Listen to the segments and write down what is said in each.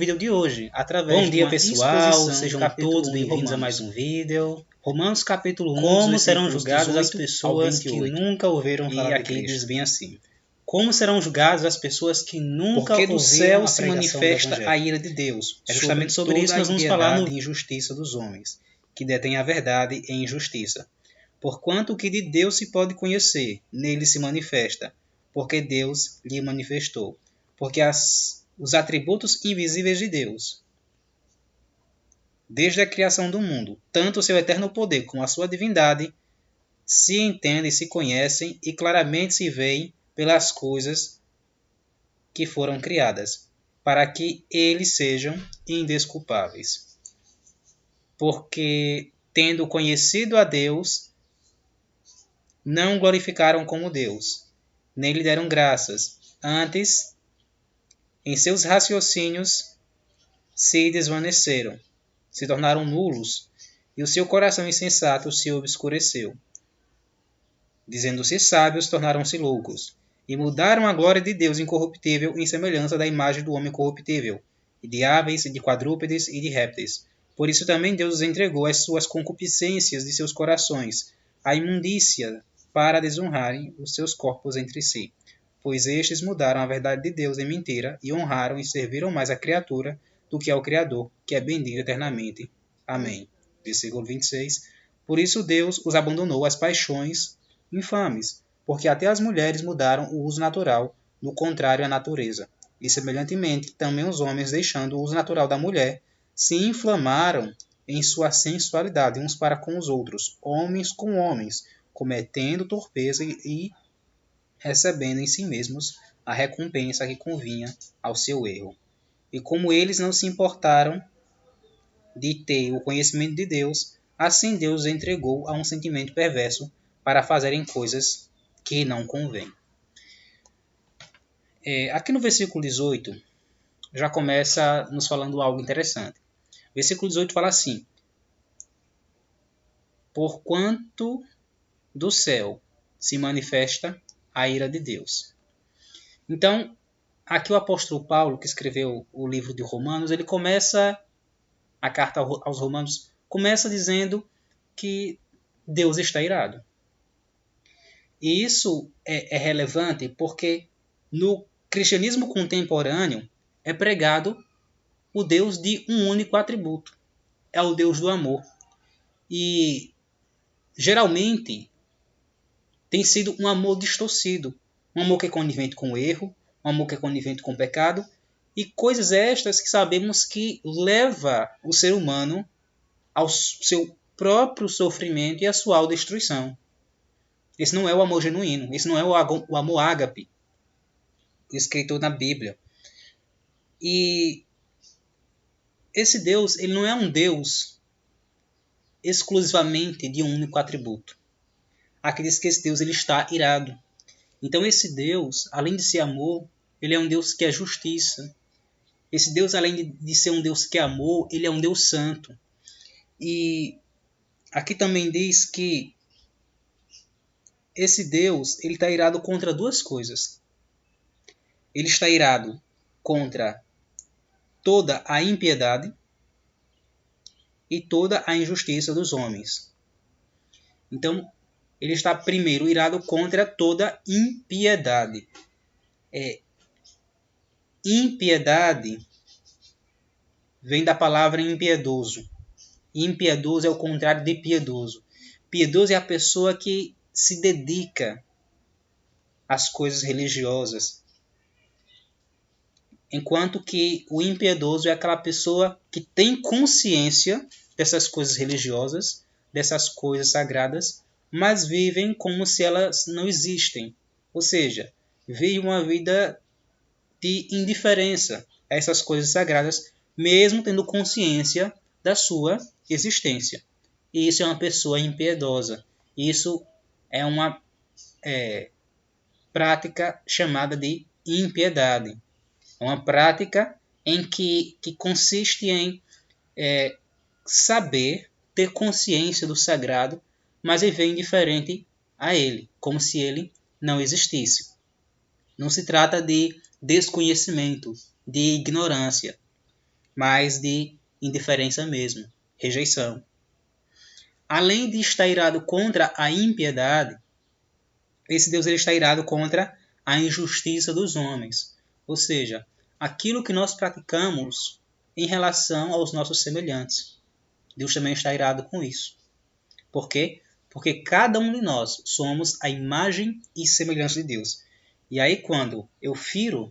vídeo de hoje, através de uma pessoal, sejam todos bem-vindos a mais um vídeo. Romanos capítulo 1, como serão julgadas as pessoas que nunca ouviram falar de Cristo. E aqui diz bem assim: como serão julgadas as pessoas que nunca ouviram a pregação do Evangelho? Porque do céu se manifesta a ira de Deus. É justamente sobre isso que nós vamos falar no injustiça dos homens, que detêm a verdade em injustiça. Porquanto o que de Deus se pode conhecer, nele se manifesta, porque Deus lhe manifestou. Porque os atributos invisíveis de Deus, desde a criação do mundo, tanto o seu eterno poder como a sua divindade, se entendem, se conhecem e claramente se veem pelas coisas que foram criadas, para que eles sejam indesculpáveis. Porque, tendo conhecido a Deus, não o glorificaram como Deus, nem lhe deram graças, antes, em seus raciocínios, se desvaneceram, se tornaram nulos, e o seu coração insensato se obscureceu. Dizendo-se sábios, tornaram-se loucos, e mudaram a glória de Deus incorruptível em semelhança da imagem do homem corruptível, e de aves, e de quadrúpedes, e de répteis. Por isso também Deus os entregou às suas concupiscências de seus corações, à imundícia, para desonrarem os seus corpos entre si. Pois estes mudaram a verdade de Deus em mentira, e honraram e serviram mais a criatura do que ao Criador, que é bendito eternamente. Amém. Versículo 26. Por isso Deus os abandonou às paixões infames, porque até as mulheres mudaram o uso natural, no contrário à natureza. E semelhantemente, também os homens, deixando o uso natural da mulher, se inflamaram em sua sensualidade uns para com os outros, homens com homens, cometendo torpeza e recebendo em si mesmos a recompensa que convinha ao seu erro. E como eles não se importaram de ter o conhecimento de Deus, assim Deus os entregou a um sentimento perverso para fazerem coisas que não convêm. Aqui no versículo 18, já começa nos falando algo interessante. O versículo 18 fala assim: porquanto do céu se manifesta a ira de Deus. Então, aqui o apóstolo Paulo, que escreveu o livro de Romanos, ele começa a carta aos Romanos, começa dizendo que Deus está irado. E isso é relevante porque no cristianismo contemporâneo é pregado o Deus de um único atributo. É o Deus do amor. E geralmente tem sido um amor distorcido. Um amor que é conivente com o erro, um amor que é conivente com o pecado, e coisas estas que sabemos que leva o ser humano ao seu próprio sofrimento e à sua autodestruição. Esse não é o amor genuíno, esse não é o amor ágape, escrito na Bíblia. E esse Deus, ele não é um Deus exclusivamente de um único atributo. Aqui diz que esse Deus ele está irado. Então esse Deus, além de ser amor, ele é um Deus que é justiça. Esse Deus, além de ser um Deus que é amor, ele é um Deus santo. E aqui também diz que esse Deus ele está irado contra duas coisas. Ele está irado contra toda a impiedade e toda a injustiça dos homens. Então, ele está primeiro irado contra toda impiedade. Impiedade vem da palavra impiedoso. Impiedoso é o contrário de piedoso. Piedoso é a pessoa que se dedica às coisas religiosas, enquanto que o impiedoso é aquela pessoa que tem consciência dessas coisas religiosas, dessas coisas sagradas, mas vivem como se elas não existem. Ou seja, vive uma vida de indiferença a essas coisas sagradas, mesmo tendo consciência da sua existência. E isso é uma pessoa impiedosa. Isso é uma prática chamada de impiedade. É uma prática em que consiste em saber, ter consciência do sagrado, mas viver indiferente a ele, como se ele não existisse. Não se trata de desconhecimento, de ignorância. mas de indiferença mesmo, rejeição. Além de estar irado contra a impiedade, esse Deus ele está irado contra a injustiça dos homens. Ou seja, aquilo que nós praticamos em relação aos nossos semelhantes. Deus também está irado com isso. Por quê? Porque cada um de nós somos a imagem e semelhança de Deus. E aí quando eu firo,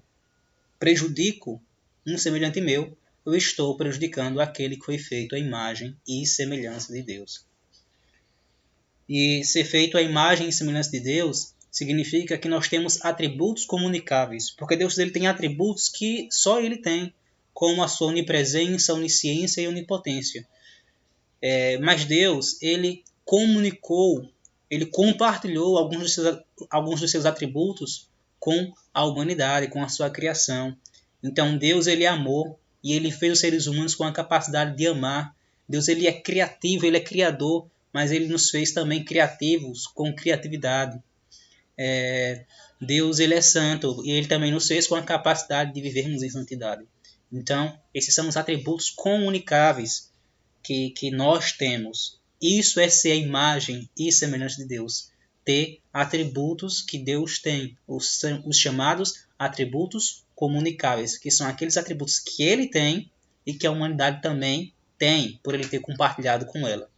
prejudico um semelhante meu, eu estou prejudicando aquele que foi feito à imagem e semelhança de Deus. E ser feito à imagem e semelhança de Deus significa que nós temos atributos comunicáveis, porque Deus ele tem atributos que só Ele tem, como a sua onipresença, onisciência e onipotência. Mas Deus, Ele comunicou, Ele compartilhou alguns dos seus atributos com a humanidade, com a sua criação. Então Deus ele é amor e Ele fez os seres humanos com a capacidade de amar. Deus ele é criativo, Ele é criador, mas Ele nos fez também criativos, com criatividade. Deus ele é santo e Ele também nos fez com a capacidade de vivermos em santidade. Então, esses são os atributos comunicáveis que nós temos. Isso é ser a imagem e semelhança de Deus. Ter atributos que Deus tem, os chamados atributos comunicáveis, que são aqueles atributos que Ele tem e que a humanidade também tem, por Ele ter compartilhado com ela.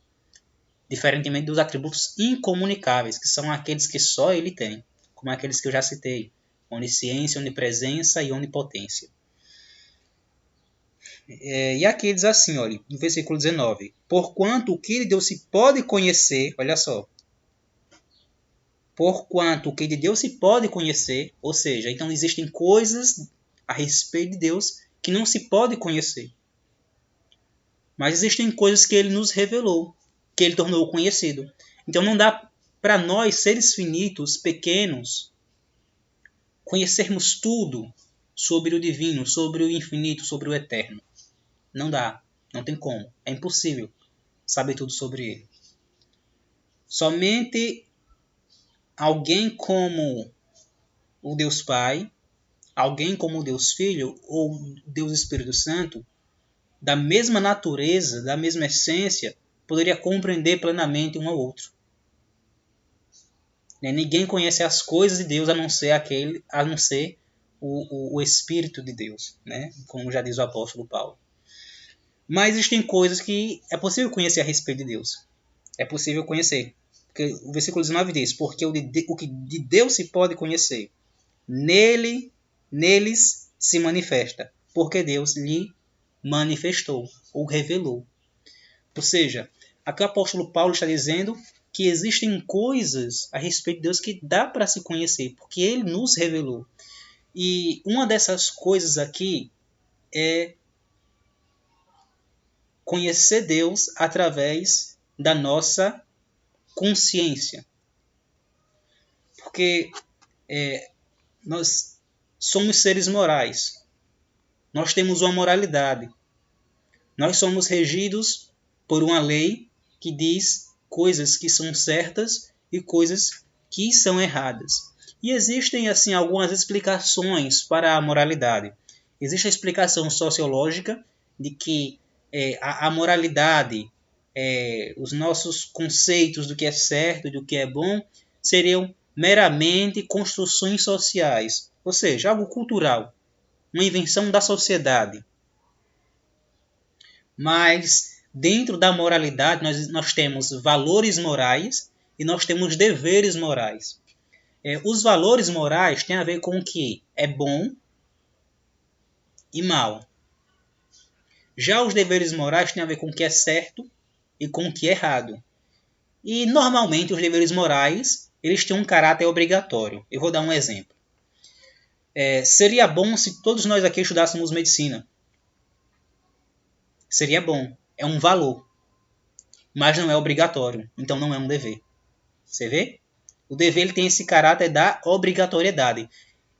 Diferentemente dos atributos incomunicáveis, que são aqueles que só Ele tem, como aqueles que eu já citei, onisciência, onipresença e onipotência. E aqui diz assim, olha, no versículo 19, porquanto o que de Deus se pode conhecer, olha só, porquanto o que de Deus se pode conhecer, ou seja, então existem coisas a respeito de Deus que não se pode conhecer, mas existem coisas que Ele nos revelou, que Ele tornou conhecido. Então não dá para nós, seres finitos, pequenos, conhecermos tudo sobre o divino, sobre o infinito, sobre o eterno. Não dá, não tem como, é impossível saber tudo sobre ele. Somente alguém como o Deus Pai, alguém como o Deus Filho ou Deus Espírito Santo, da mesma natureza, da mesma essência, poderia compreender plenamente um ao outro. Ninguém conhece as coisas de Deus a não ser o Espírito de Deus, né? Como já diz o apóstolo Paulo. Mas existem coisas que é possível conhecer a respeito de Deus. É possível conhecer. Porque o versículo 19 diz, porque o que de Deus se pode conhecer, neles se manifesta, porque Deus lhe manifestou ou revelou. Ou seja, aqui o apóstolo Paulo está dizendo que existem coisas a respeito de Deus que dá para se conhecer, porque ele nos revelou. E uma dessas coisas aqui é conhecer Deus através da nossa consciência. Porque nós somos seres morais. Nós temos uma moralidade. Nós somos regidos por uma lei que diz coisas que são certas e coisas que são erradas. E existem assim algumas explicações para a moralidade. Existe a explicação sociológica de que a moralidade, os nossos conceitos do que é certo e do que é bom, seriam meramente construções sociais, ou seja, algo cultural, uma invenção da sociedade. Mas dentro da moralidade nós temos valores morais e nós temos deveres morais. Os valores morais têm a ver com o que é bom e mal. Já os deveres morais têm a ver com o que é certo e com o que é errado. E normalmente os deveres morais eles têm um caráter obrigatório. Eu vou dar um exemplo. Seria bom se todos nós aqui estudássemos medicina. Seria bom. É um valor. Mas não é obrigatório. Então não é um dever. Você vê? O dever ele tem esse caráter da obrigatoriedade.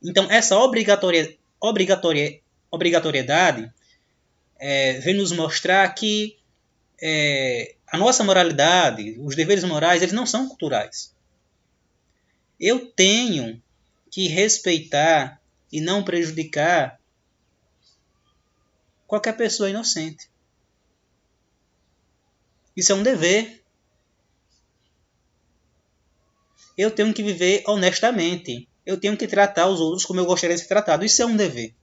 Então essa obrigatoriedade vem nos mostrar que a nossa moralidade, os deveres morais, eles não são culturais. Eu tenho que respeitar e não prejudicar qualquer pessoa inocente. Isso é um dever. Eu tenho que viver honestamente. Eu tenho que tratar os outros como eu gostaria de ser tratado. Isso é um dever.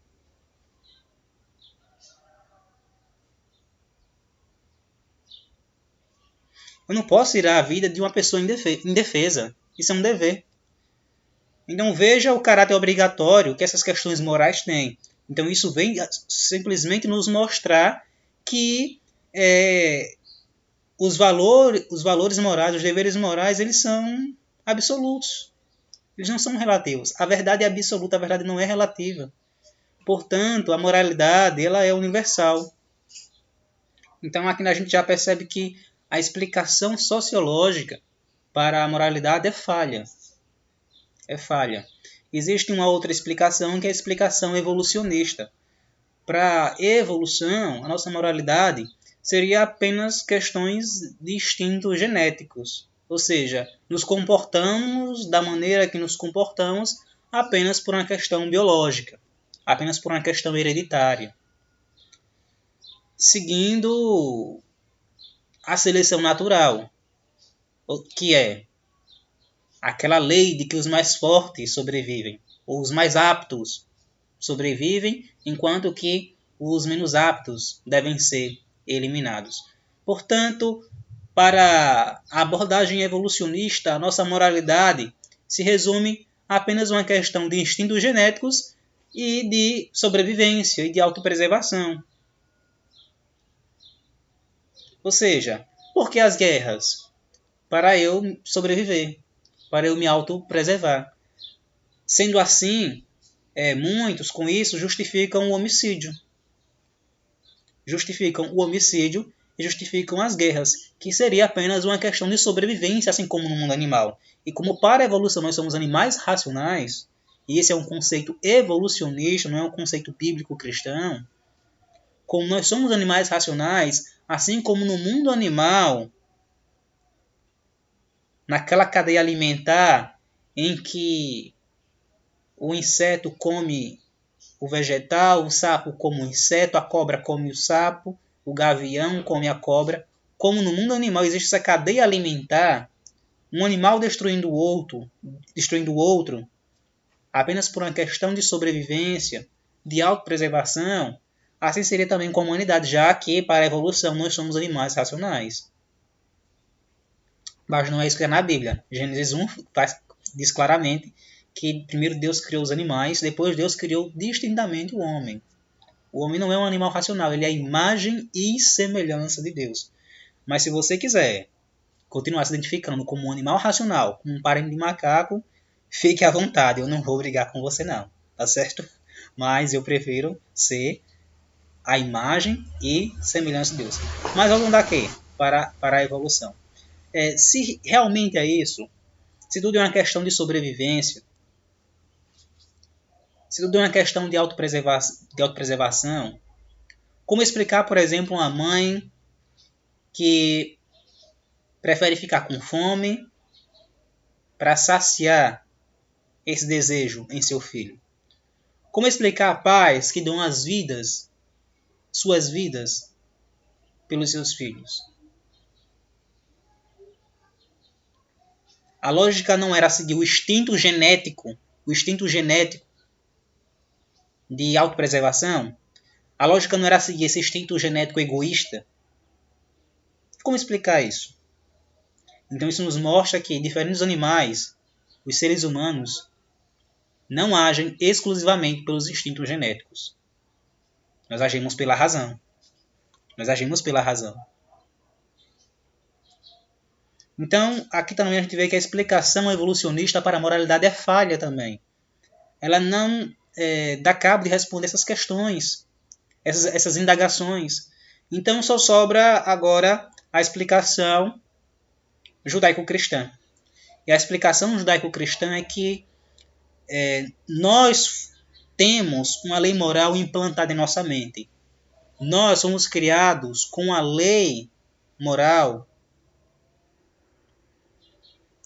Eu não posso tirar a vida de uma pessoa indefesa. Isso é um dever. Então veja o caráter obrigatório que essas questões morais têm. Então isso vem simplesmente nos mostrar que os valores morais, os deveres morais, eles são absolutos. Eles não são relativos. A verdade é absoluta, a verdade não é relativa. Portanto, a moralidade ela é universal. Então aqui a gente já percebe que a explicação sociológica para a moralidade é falha. É falha. Existe uma outra explicação que é a explicação evolucionista. Para evolução, a nossa moralidade seria apenas questões de instintos genéticos. Ou seja, nos comportamos da maneira que nos comportamos apenas por uma questão biológica, apenas por uma questão hereditária. Seguindo a seleção natural, que é aquela lei de que os mais fortes sobrevivem, ou os mais aptos sobrevivem, enquanto que os menos aptos devem ser eliminados. Portanto, para a abordagem evolucionista, a nossa moralidade se resume a apenas uma questão de instintos genéticos e de sobrevivência e de autopreservação. Ou seja, por que as guerras? Para eu sobreviver, para eu me autopreservar. Sendo assim, muitos com isso justificam o homicídio. Justificam o homicídio e justificam as guerras, que seria apenas uma questão de sobrevivência, assim como no mundo animal. E como para a evolução nós somos animais racionais, e esse é um conceito evolucionista, não é um conceito bíblico cristão, como nós somos animais racionais, assim como no mundo animal, naquela cadeia alimentar em que o inseto come o vegetal, o sapo come o inseto, a cobra come o sapo, o gavião come a cobra. Como no mundo animal existe essa cadeia alimentar, um animal destruindo o outro, apenas por uma questão de sobrevivência, de autopreservação, assim seria também com a humanidade, já que para a evolução nós somos animais racionais. Mas não é isso que é na Bíblia. Gênesis 1 diz claramente que primeiro Deus criou os animais, depois Deus criou distintamente o homem. O homem não é um animal racional, ele é a imagem e semelhança de Deus. Mas se você quiser continuar se identificando como um animal racional, como um parente de macaco, fique à vontade, eu não vou brigar com você não, tá certo? Mas eu prefiro ser a imagem e semelhança de Deus. Mas vamos daqui para a evolução. Se realmente é isso, se tudo é uma questão de sobrevivência, se tudo é uma questão de autopreservação, como explicar, por exemplo, uma mãe que prefere ficar com fome para saciar esse desejo em seu filho? Como explicar a pais que dão suas vidas, pelos seus filhos? A lógica não era seguir o instinto genético de autopreservação? A lógica não era seguir esse instinto genético egoísta? Como explicar isso? Então isso nos mostra que, diferente dos animais, os seres humanos não agem exclusivamente pelos instintos genéticos. Nós agimos pela razão. Então, aqui também a gente vê que a explicação evolucionista para a moralidade é falha também. Ela não dá cabo de responder essas questões, essas indagações. Então, só sobra agora a explicação judaico-cristã. E a explicação judaico-cristã é que nós temos uma lei moral implantada em nossa mente. Nós somos criados com a lei moral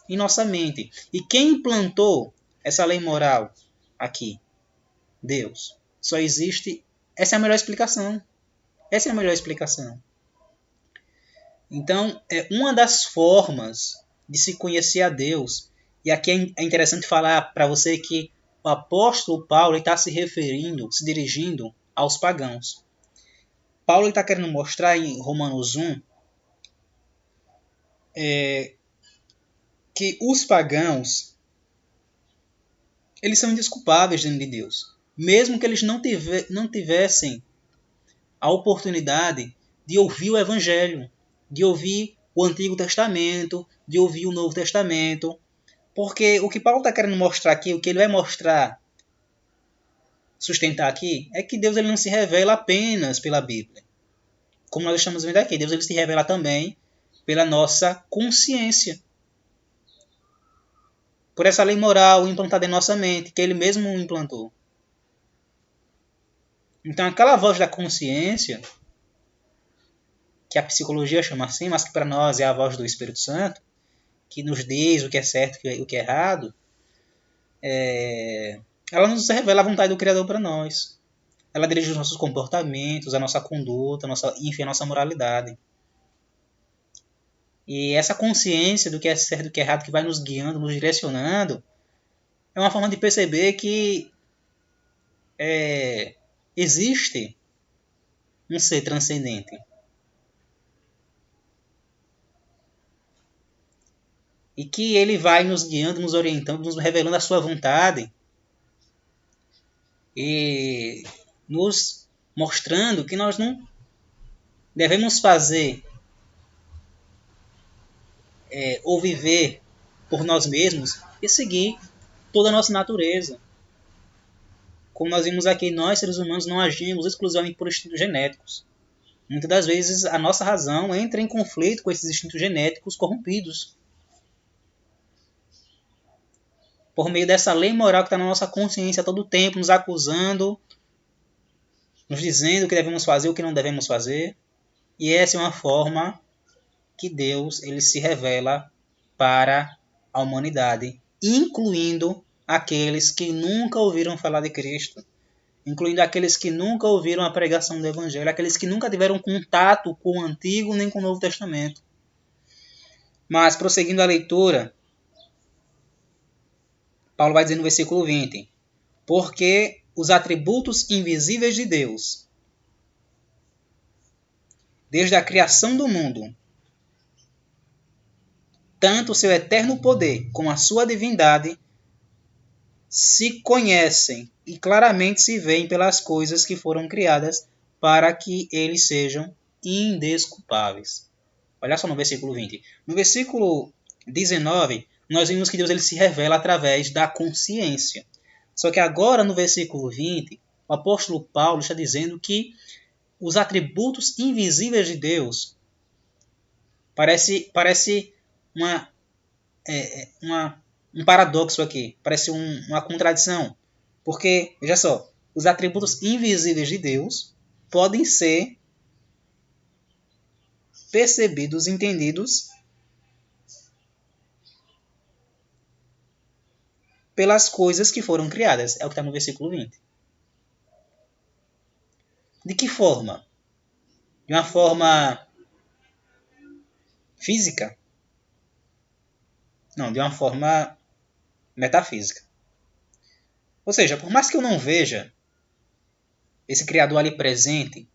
em nossa mente. E quem implantou essa lei moral aqui? Deus. Só existe... Essa é a melhor explicação. Essa é a melhor explicação. Então, é uma das formas de se conhecer a Deus. E aqui é interessante falar para você que o apóstolo Paulo está se referindo, se dirigindo aos pagãos. Paulo está querendo mostrar em Romanos 1 que os pagãos eles são indesculpáveis diante de Deus. Mesmo que eles não tivessem a oportunidade de ouvir o Evangelho, de ouvir o Antigo Testamento, de ouvir o Novo Testamento. Porque o que Paulo está querendo mostrar aqui, o que ele vai mostrar, sustentar aqui, é que Deus ele não se revela apenas pela Bíblia. Como nós estamos vendo aqui, Deus ele se revela também pela nossa consciência. Por essa lei moral implantada em nossa mente, que ele mesmo implantou. Então aquela voz da consciência, que a psicologia chama assim, mas que para nós é a voz do Espírito Santo, que nos diz o que é certo e o que é errado, ela nos revela a vontade do Criador para nós. Ela dirige os nossos comportamentos, a nossa conduta, enfim, a nossa moralidade. E essa consciência do que é certo e do que é errado, que vai nos guiando, nos direcionando, é uma forma de perceber que existe um ser transcendente. E que ele vai nos guiando, nos orientando, nos revelando a sua vontade e nos mostrando que nós não devemos fazer ou viver por nós mesmos e seguir toda a nossa natureza. Como nós vimos aqui, nós seres humanos não agimos exclusivamente por instintos genéticos. Muitas das vezes a nossa razão entra em conflito com esses instintos genéticos corrompidos. Por meio dessa lei moral que está na nossa consciência a todo tempo, nos acusando, nos dizendo o que devemos fazer e o que não devemos fazer. E essa é uma forma que Deus ele se revela para a humanidade, incluindo aqueles que nunca ouviram falar de Cristo, incluindo aqueles que nunca ouviram a pregação do Evangelho, aqueles que nunca tiveram contato com o Antigo nem com o Novo Testamento. Mas, prosseguindo a leitura, Paulo vai dizer no versículo 20, porque os atributos invisíveis de Deus, desde a criação do mundo, tanto o seu eterno poder como a sua divindade, se conhecem e claramente se veem pelas coisas que foram criadas para que eles sejam indesculpáveis. Olha só no versículo 20. No versículo 19, nós vimos que Deus ele se revela através da consciência. Só que agora no versículo 20, o apóstolo Paulo está dizendo que os atributos invisíveis de Deus parece um paradoxo aqui, parece uma contradição. Porque, veja só, os atributos invisíveis de Deus podem ser percebidos, entendidos pelas coisas que foram criadas. É o que está no versículo 20. De que forma? De uma forma física? Não, de uma forma metafísica. Ou seja, por mais que eu não veja esse Criador ali presente,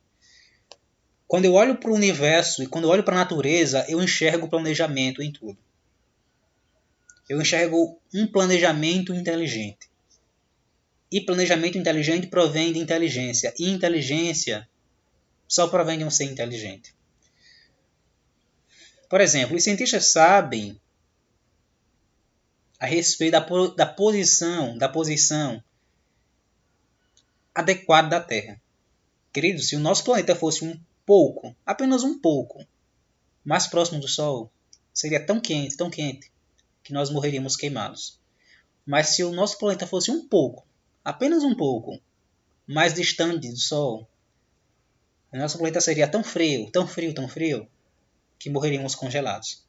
quando eu olho para o universo e quando eu olho para a natureza, eu enxergo planejamento em tudo. Eu enxergo um planejamento inteligente. E planejamento inteligente provém de inteligência. E inteligência só provém de um ser inteligente. Por exemplo, os cientistas sabem a respeito da posição adequada da Terra. Querido, se o nosso planeta fosse um pouco, apenas um pouco, mais próximo do Sol, seria tão quente, que nós morreríamos queimados. Mas se o nosso planeta fosse um pouco, apenas um pouco, mais distante do Sol, o nosso planeta seria tão frio, que morreríamos congelados.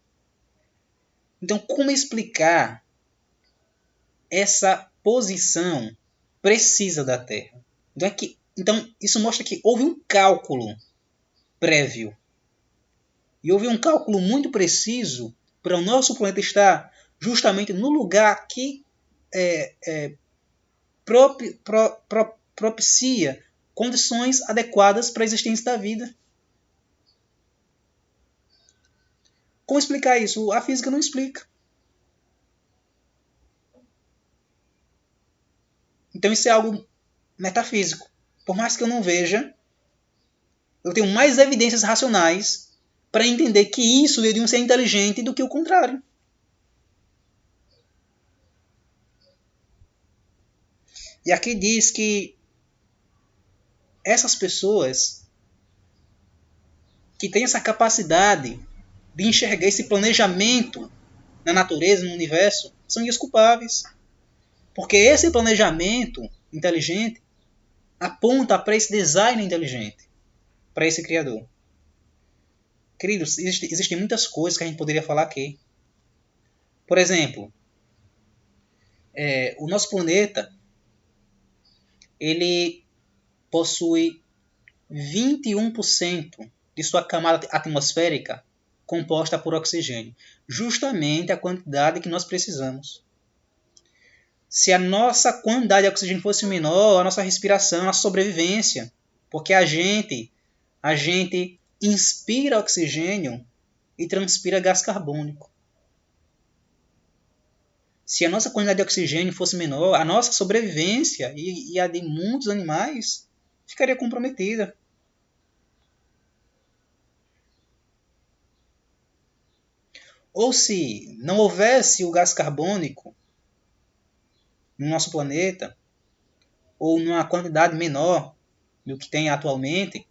Então, como explicar essa posição precisa da Terra? Então, isso mostra que houve um cálculo prévio. E houve um cálculo muito preciso para o nosso planeta estar justamente no lugar que propicia condições adequadas para a existência da vida. Como explicar isso? A física não explica. Então isso é algo metafísico. Por mais que eu não veja, eu tenho mais evidências racionais para entender que isso deveria ser inteligente do que o contrário. E aqui diz que essas pessoas que têm essa capacidade de enxergar esse planejamento na natureza, no universo, são desculpáveis. Porque esse planejamento inteligente aponta para esse design inteligente, para esse criador. Queridos, existem muitas coisas que a gente poderia falar aqui. Por exemplo, o nosso planeta ele possui 21% de sua camada atmosférica composta por oxigênio, justamente a quantidade que nós precisamos. Se a nossa quantidade de oxigênio fosse menor, a nossa respiração, a nossa sobrevivência, porque a gente inspira oxigênio e transpira gás carbônico. Se a nossa quantidade de oxigênio fosse menor, a nossa sobrevivência e a de muitos animais ficaria comprometida. Ou se não houvesse o gás carbônico no nosso planeta, ou numa quantidade menor do que tem atualmente,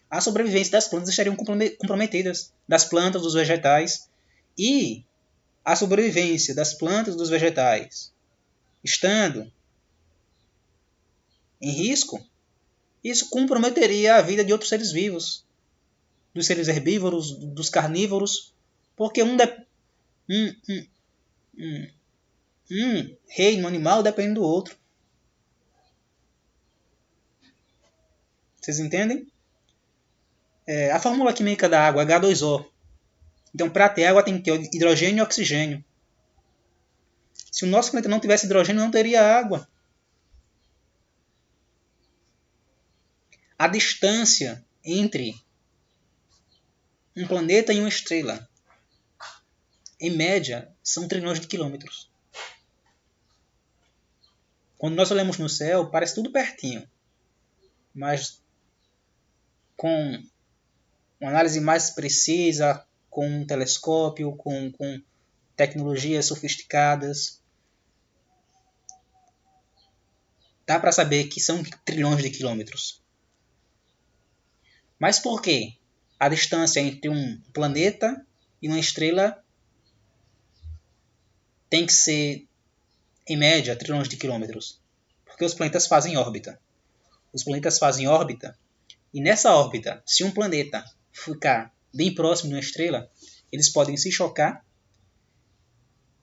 a sobrevivência das plantas estariam comprometidas, das plantas, dos vegetais, e a sobrevivência das plantas e dos vegetais estando em risco, isso comprometeria a vida de outros seres vivos, dos seres herbívoros, dos carnívoros, porque um reino animal depende do outro. Vocês entendem? A fórmula química da água é H2O. Então, para ter água tem que ter hidrogênio e oxigênio. Se o nosso planeta não tivesse hidrogênio, não teria água. A distância entre um planeta e uma estrela, em média, são trilhões de quilômetros. Quando nós olhamos no céu, parece tudo pertinho. Mas com uma análise mais precisa, com um telescópio, com tecnologias sofisticadas, dá para saber que são trilhões de quilômetros. Mas por quê? A distância entre um planeta e uma estrela tem que ser, em média, trilhões de quilômetros. Porque os planetas fazem órbita. Os planetas fazem órbita, e nessa órbita, se um planeta ficar bem próximo de uma estrela, eles podem se chocar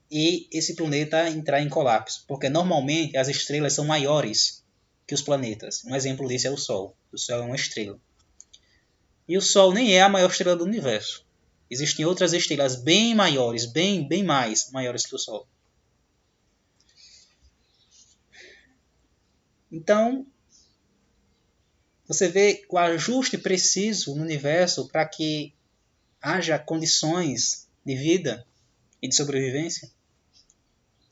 e esse planeta entrar em colapso. Porque normalmente as estrelas são maiores que os planetas. Um exemplo disso é o Sol. O Sol é uma estrela. E o Sol nem é a maior estrela do universo. Existem outras estrelas bem maiores, bem mais maiores que o Sol. Então, você vê o ajuste preciso no universo para que haja condições de vida e de sobrevivência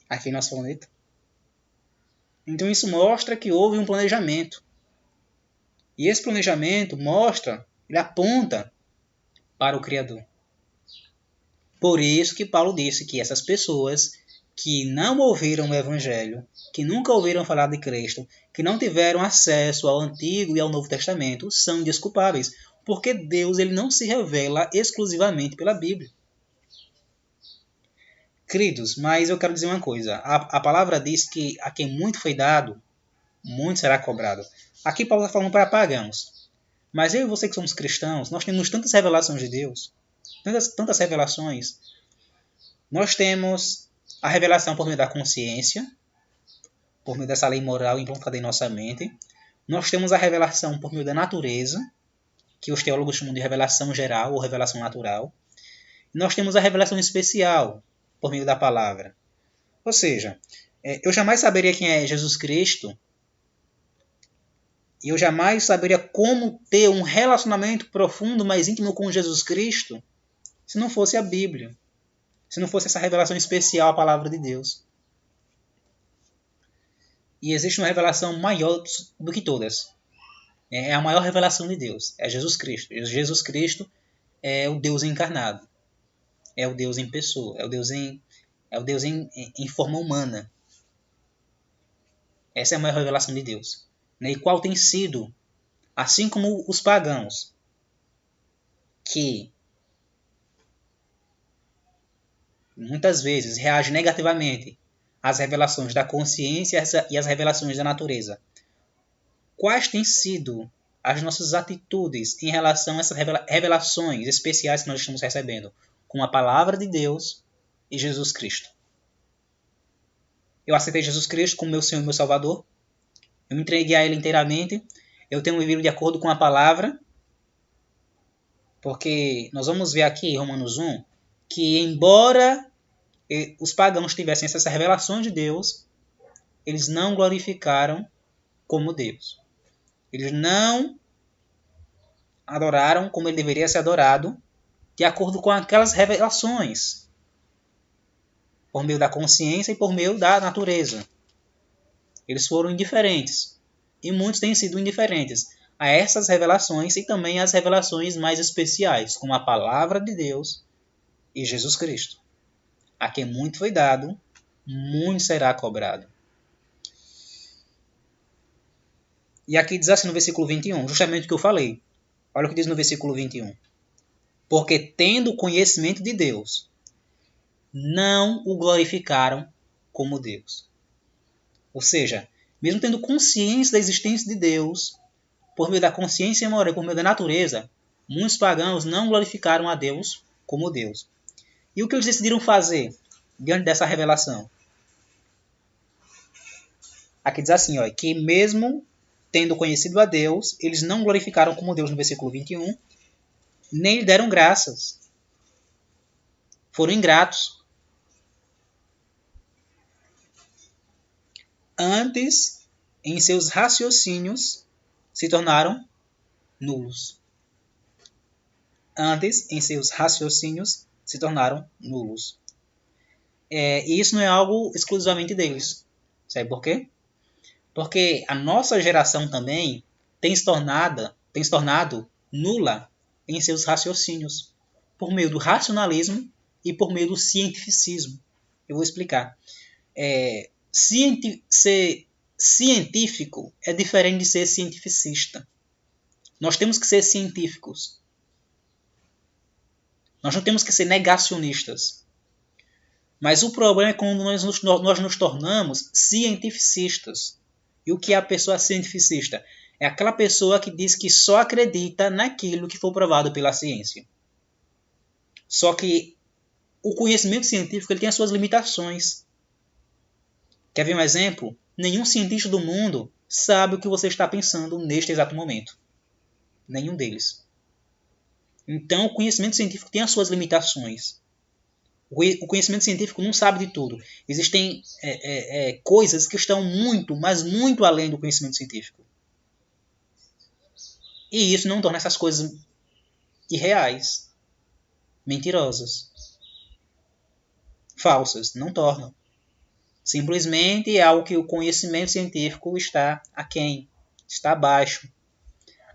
aqui no nosso planeta. Então isso mostra que houve um planejamento. E esse planejamento ele aponta para o Criador. Por isso que Paulo disse que essas pessoas que não ouviram o Evangelho, que nunca ouviram falar de Cristo, que não tiveram acesso ao Antigo e ao Novo Testamento, são desculpáveis, porque Deus ele não se revela exclusivamente pela Bíblia. Queridos, mas eu quero dizer uma coisa. A palavra diz que a quem muito foi dado, muito será cobrado. Aqui Paulo está falando para pagãos. Mas eu e você que somos cristãos, nós temos tantas revelações de Deus, tantas revelações. Nós temos a revelação por meio da consciência, por meio dessa lei moral implantada em nossa mente. Nós temos a revelação por meio da natureza, que os teólogos chamam de revelação geral ou revelação natural. E nós temos a revelação especial, por meio da palavra. Ou seja, eu jamais saberia quem é Jesus Cristo, e eu jamais saberia como ter um relacionamento profundo, mais íntimo com Jesus Cristo, se não fosse a Bíblia, se não fosse essa revelação especial, a palavra de Deus. E existe uma revelação maior do que todas. É a maior revelação de Deus, é Jesus Cristo. Jesus Cristo é o Deus encarnado, é o Deus em pessoa, é o Deus em forma humana. Essa é a maior revelação de Deus. E qual tem sido, assim como os pagãos, que muitas vezes reagem negativamente às revelações da consciência e às revelações da natureza. Quais têm sido as nossas atitudes em relação a essas revelações especiais que nós estamos recebendo com a palavra de Deus e Jesus Cristo? Eu aceitei Jesus Cristo como meu Senhor e meu Salvador. Eu me entreguei a Ele inteiramente. Eu tenho vivido de acordo com a palavra. Porque nós vamos ver aqui em Romanos 1 que, embora os pagãos tivessem essas revelações de Deus, eles não glorificaram como Deus. Eles não adoraram como ele deveria ser adorado, de acordo com aquelas revelações, por meio da consciência e por meio da natureza. Eles foram indiferentes. E muitos têm sido indiferentes a essas revelações e também às revelações mais especiais, como a palavra de Deus e Jesus Cristo. A quem muito foi dado, muito será cobrado. E aqui diz assim no versículo 21, justamente o que eu falei. Olha o que diz no versículo 21. Porque tendo conhecimento de Deus, não o glorificaram como Deus. Ou seja, mesmo tendo consciência da existência de Deus, por meio da consciência moral, por meio da natureza, muitos pagãos não glorificaram a Deus como Deus. E o que eles decidiram fazer diante dessa revelação? Aqui diz assim, ó, que mesmo tendo conhecido a Deus, eles não glorificaram como Deus no versículo 21, nem lhe deram graças. Foram ingratos. Antes, em seus raciocínios, se tornaram nulos. Antes, em seus raciocínios, se tornaram nulos. E isso não é algo exclusivamente deles. Sabe por quê? Porque a nossa geração também tem se tornado nula em seus raciocínios, por meio do racionalismo e por meio do cientificismo. Eu vou explicar. Ser científico é diferente de ser cientificista. Nós temos que ser científicos. Nós não temos que ser negacionistas. Mas o problema é quando nós nos tornamos cientificistas. E o que é a pessoa cientificista? É aquela pessoa que diz que só acredita naquilo que for provado pela ciência. Só que o conhecimento científico ele tem as suas limitações. Quer ver um exemplo? Nenhum cientista do mundo sabe o que você está pensando neste exato momento. Nenhum deles. Então, o conhecimento científico tem as suas limitações. O conhecimento científico não sabe de tudo. Existem coisas que estão muito, mas muito além do conhecimento científico. E isso não torna essas coisas irreais, mentirosas, falsas. Não tornam. Simplesmente é algo que o conhecimento científico está aquém, está abaixo.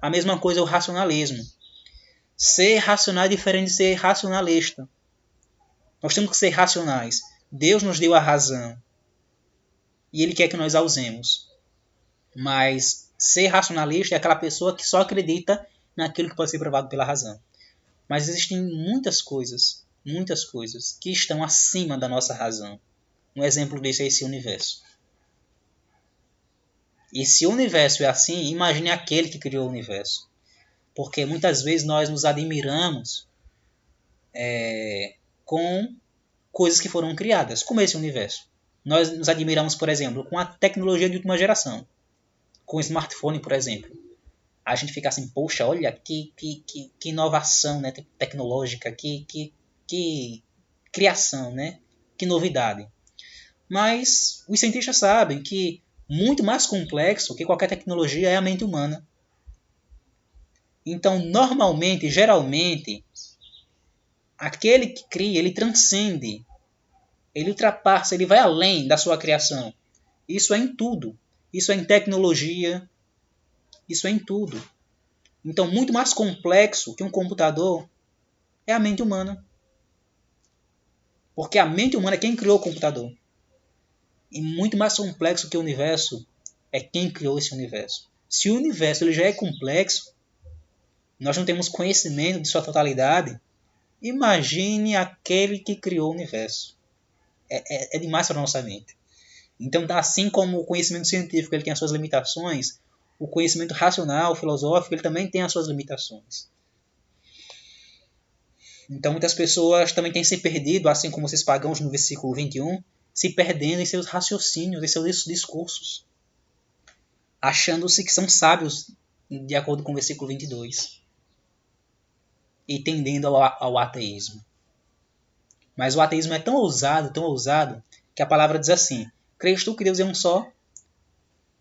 A mesma coisa é o racionalismo. Ser racional é diferente de ser racionalista. Nós temos que ser racionais. Deus nos deu a razão. E Ele quer que nós a usemos. Mas ser racionalista é aquela pessoa que só acredita naquilo que pode ser provado pela razão. Mas existem muitas coisas que estão acima da nossa razão. Um exemplo disso é esse universo. E se o universo é assim, imagine aquele que criou o universo. Porque muitas vezes nós nos admiramos com coisas que foram criadas, como esse universo. Nós nos admiramos, por exemplo, com a tecnologia de última geração. com o smartphone, por exemplo. A gente fica assim, poxa, olha que inovação, né, tecnológica, que criação, né? Que novidade. Mas os cientistas sabem que muito mais complexo que qualquer tecnologia é a mente humana. Então, normalmente, geralmente, aquele que cria, ele transcende, ele ultrapassa, ele vai além da sua criação. Isso é em tudo. Isso é em tecnologia, isso é em tudo. Então, muito mais complexo que um computador é a mente humana. Porque a mente humana é quem criou o computador. E muito mais complexo que o universo é quem criou esse universo. Se o universo ele já é complexo, nós não temos conhecimento de sua totalidade, imagine aquele que criou o universo. É demais para a nossa mente. Então, assim como o conhecimento científico ele tem as suas limitações, o conhecimento racional, filosófico, ele também tem as suas limitações. Então, muitas pessoas também têm se perdido, assim como esses pagãos no versículo 21, se perdendo em seus raciocínios, em seus discursos, achando-se que são sábios, de acordo com o versículo 22, e tendendo ao ateísmo. Mas o ateísmo é tão ousado, que a palavra diz assim: crês tu que Deus é um só?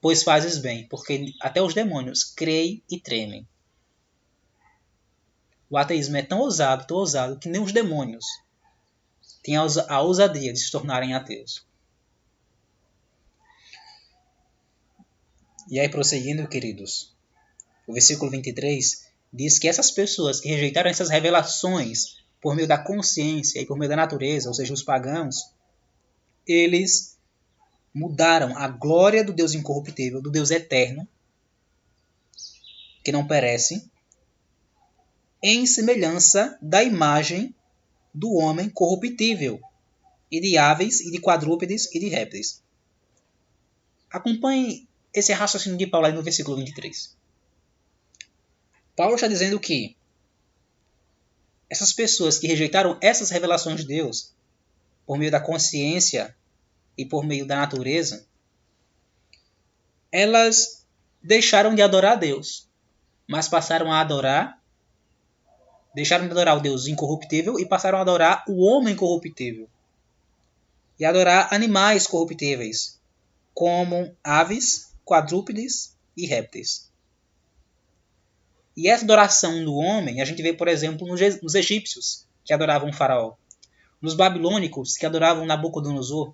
Pois fazes bem, porque até os demônios creem e tremem. O ateísmo é tão ousado, que nem os demônios têm a ousadia de se tornarem ateus. E aí, prosseguindo, queridos, o versículo 23 diz que essas pessoas que rejeitaram essas revelações por meio da consciência e por meio da natureza, ou seja, os pagãos, eles mudaram a glória do Deus incorruptível, do Deus eterno, que não perece, em semelhança da imagem do homem corruptível, e de aves, e de quadrúpedes, e de répteis. Acompanhe esse raciocínio de Paulo aí no versículo 23. Paulo está dizendo que essas pessoas que rejeitaram essas revelações de Deus por meio da consciência e por meio da natureza, elas deixaram de adorar a Deus, mas passaram a adorar, deixaram de adorar o Deus incorruptível e passaram a adorar o homem corruptível. E adorar animais corruptíveis, como aves, quadrúpedes e répteis. E essa adoração do homem, a gente vê, por exemplo, nos egípcios, que adoravam o faraó. Nos babilônicos, que adoravam Nabucodonosor.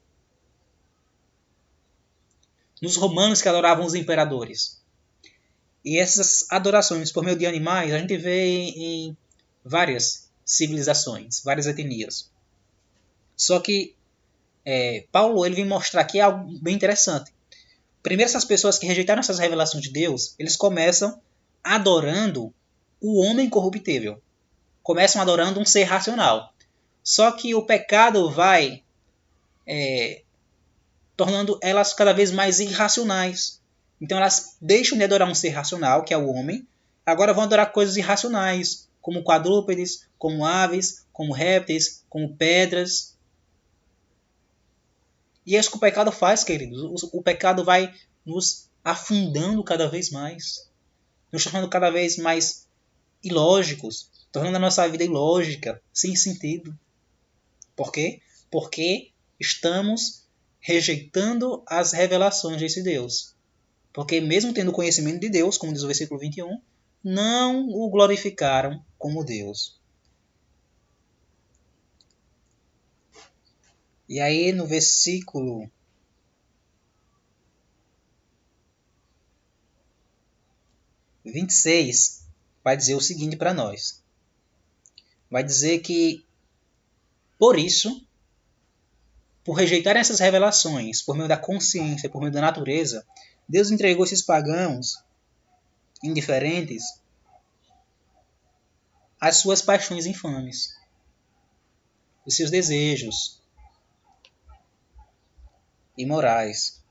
Nos romanos, que adoravam os imperadores. E essas adorações por meio de animais, a gente vê em várias civilizações, várias etnias. Só que Paulo ele vem mostrar aqui algo bem interessante. Primeiro, essas pessoas que rejeitaram essas revelações de Deus, eles começam adorando o homem corruptível. Começam adorando um ser racional. Só que o pecado vai tornando elas cada vez mais irracionais. Então elas deixam de adorar um ser racional, que é o homem, agora vão adorar coisas irracionais, como quadrúpedes, como aves, como répteis, como pedras. E é isso que o pecado faz, queridos. O pecado vai nos afundando cada vez mais, nos tornando cada vez mais ilógicos, tornando a nossa vida ilógica, sem sentido. Por quê? Porque estamos rejeitando as revelações desse Deus. Porque mesmo tendo conhecimento de Deus, como diz o versículo 21, não o glorificaram como Deus. E aí no versículo 26 vai dizer o seguinte para nós. Vai dizer que, por isso, por rejeitar essas revelações, por meio da consciência, por meio da natureza, Deus entregou esses pagãos indiferentes às suas paixões infames, os seus desejos imorais.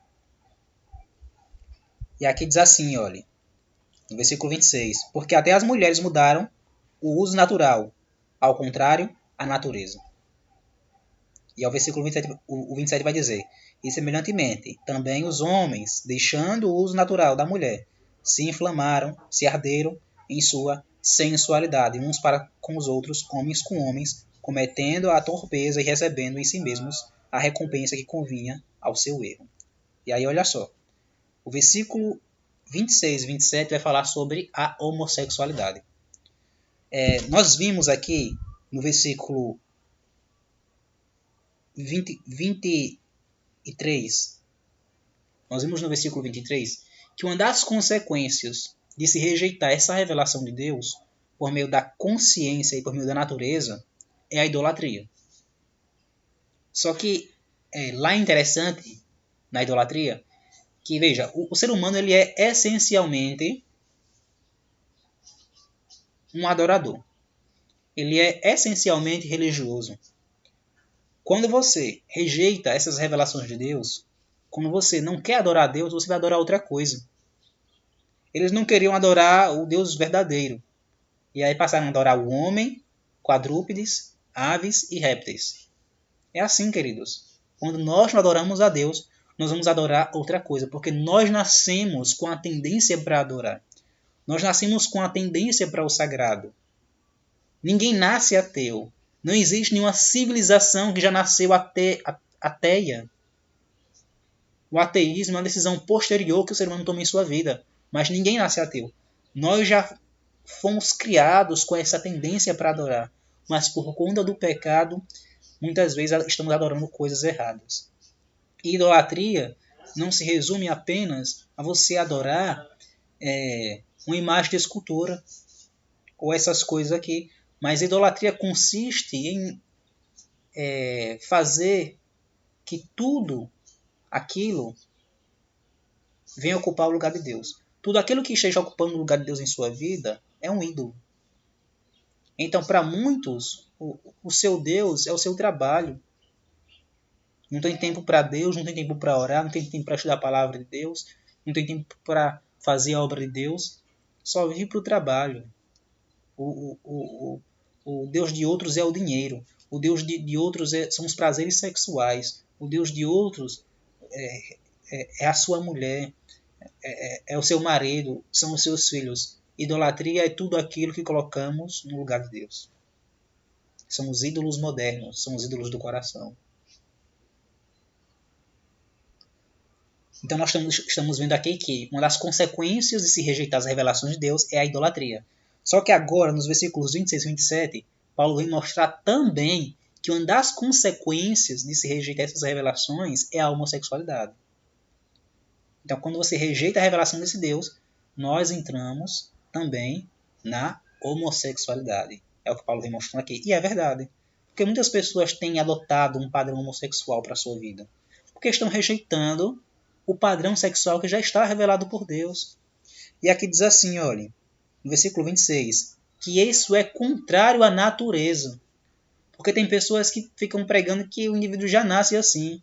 E aqui diz assim, olha, no versículo 26, porque até as mulheres mudaram o uso natural, ao contrário, a natureza. E ao versículo 27, o 27 vai dizer, E semelhantemente, também os homens, deixando o uso natural da mulher, se inflamaram, se arderam em sua sensualidade, uns para com os outros, homens com homens, cometendo a torpeza e recebendo em si mesmos a recompensa que convinha ao seu erro. E aí, olha só, o versículo 26 e 27 vai falar sobre a homossexualidade. Nós vimos aqui no versículo 23, nós vimos no versículo 23 que uma das consequências de se rejeitar essa revelação de Deus por meio da consciência e por meio da natureza é a idolatria. Só que lá é interessante na idolatria que, veja, o ser humano ele é essencialmente um adorador. Ele é essencialmente religioso. Quando você rejeita essas revelações de Deus, quando você não quer adorar a Deus, você vai adorar outra coisa. Eles não queriam adorar o Deus verdadeiro. E aí passaram a adorar o homem, quadrúpedes, aves e répteis. É assim, queridos. Quando nós não adoramos a Deus, nós vamos adorar outra coisa, porque nós nascemos com a tendência para adorar. Nós nascemos com a tendência para o sagrado. Ninguém nasce ateu. Não existe nenhuma civilização que já nasceu ateia. O ateísmo é uma decisão posterior que o ser humano toma em sua vida. Mas ninguém nasce ateu. Nós já fomos criados com essa tendência para adorar. Mas por conta do pecado, muitas vezes estamos adorando coisas erradas. E idolatria não se resume apenas a você adorar uma imagem de escultura ou essas coisas aqui. Mas idolatria consiste em fazer que tudo aquilo venha ocupar o lugar de Deus. Tudo aquilo que esteja ocupando o lugar de Deus em sua vida é um ídolo. Então, para muitos, o seu Deus é o seu trabalho. Não tem tempo para Deus, não tem tempo para orar, não tem tempo para estudar a palavra de Deus, não tem tempo para fazer a obra de Deus. Só vive para o trabalho. O Deus de outros é o dinheiro. O Deus de outros são os prazeres sexuais. O Deus de outros é a sua mulher, é o seu marido, são os seus filhos. Idolatria é tudo aquilo que colocamos no lugar de Deus. São os ídolos modernos, são os ídolos do coração. Então nós estamos vendo aqui que uma das consequências de se rejeitar as revelações de Deus é a idolatria. Só que agora, nos versículos 26 e 27, Paulo vem mostrar também que uma das consequências de se rejeitar essas revelações é a homossexualidade. Então, quando você rejeita a revelação desse Deus, nós entramos também na homossexualidade. É o que Paulo vem mostrando aqui. E é verdade. Porque muitas pessoas têm adotado um padrão homossexual para a sua vida. Porque estão rejeitando o padrão sexual que já está revelado por Deus. E aqui diz assim, olha, no versículo 26, que isso é contrário à natureza. Porque tem pessoas que ficam pregando que o indivíduo já nasce assim.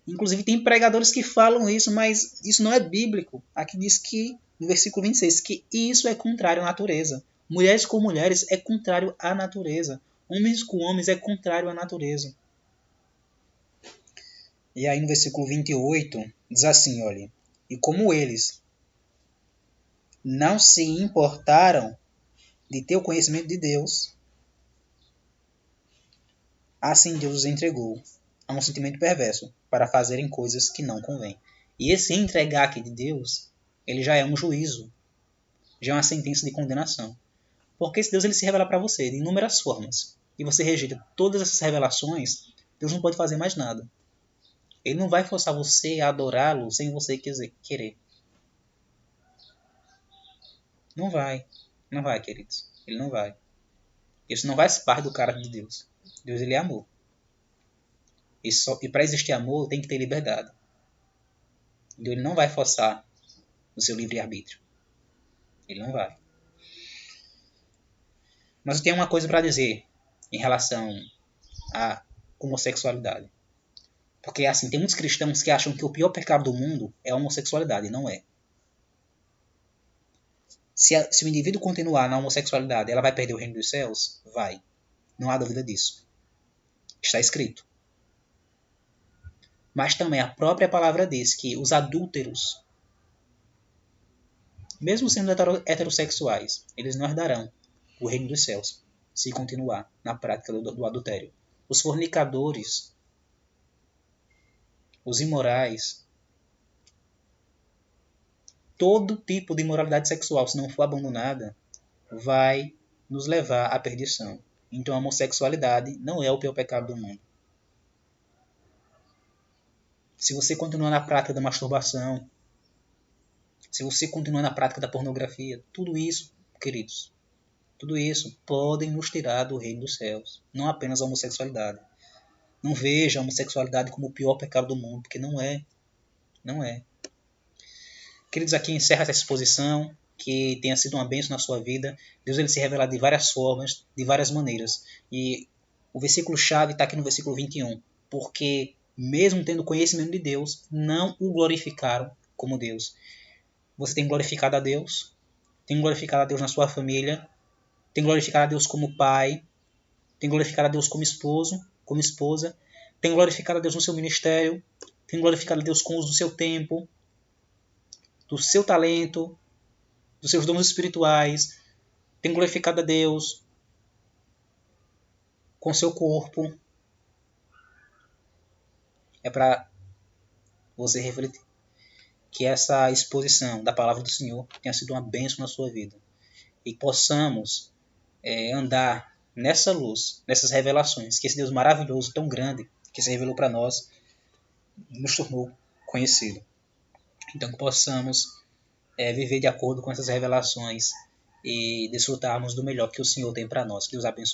Inclusive tem pregadores que falam isso, mas isso não é bíblico. Aqui diz que, no versículo 26, que isso é contrário à natureza. Mulheres com mulheres é contrário à natureza. Homens com homens é contrário à natureza. E aí no versículo 28, diz assim, olha, e como eles não se importaram de ter o conhecimento de Deus, assim Deus os entregou a um sentimento perverso para fazerem coisas que não convêm. E esse entregar aqui de Deus, ele já é um juízo, já é uma sentença de condenação. Porque esse Deus ele se revela para você de inúmeras formas. E você rejeita todas essas revelações, Deus não pode fazer mais nada. Ele não vai forçar você a adorá-lo sem você querer. Não vai. Não vai, queridos. Ele não vai. Isso não faz parte do caráter de Deus. Deus ele é amor. E para existir amor tem que ter liberdade. Então ele não vai forçar o seu livre-arbítrio. Ele não vai. Mas eu tenho uma coisa para dizer em relação à homossexualidade. Porque assim, tem muitos cristãos que acham que o pior pecado do mundo é a homossexualidade. Não é. Se o indivíduo continuar na homossexualidade, ela vai perder o reino dos céus? Vai. Não há dúvida disso. Está escrito. Mas também a própria palavra diz que os adúlteros, mesmo sendo heterossexuais, eles não herdarão o reino dos céus se continuar na prática do adultério. Os fornicadores, os imorais, todo tipo de imoralidade sexual, se não for abandonada, vai nos levar à perdição. Então a homossexualidade não é o pior pecado do mundo. Se você continuar na prática da masturbação, se você continuar na prática da pornografia, tudo isso, queridos, tudo isso podem nos tirar do reino dos céus. Não apenas a homossexualidade. Não veja a homossexualidade como o pior pecado do mundo, porque não é. Não é. Queridos, aqui encerra essa exposição, que tenha sido uma bênção na sua vida. Deus ele se revela de várias formas, de várias maneiras. E o versículo-chave está aqui no versículo 21. Porque, mesmo tendo conhecimento de Deus, não o glorificaram como Deus. Você tem glorificado a Deus? Tem glorificado a Deus na sua família? Tem glorificado a Deus como pai? Tem glorificado a Deus como esposo, como esposa? Tem glorificado a Deus no seu ministério? Tem glorificado a Deus com o uso do seu tempo, do seu talento, dos seus dons espirituais? Tem glorificado a Deus com o seu corpo? É para você refletir que essa exposição da palavra do Senhor tenha sido uma bênção na sua vida. E possamos andar nessa luz, nessas revelações, que esse Deus maravilhoso, tão grande, que se revelou para nós, nos tornou conhecido. Então que possamos viver de acordo com essas revelações e desfrutarmos do melhor que o Senhor tem para nós. Que Deus abençoe.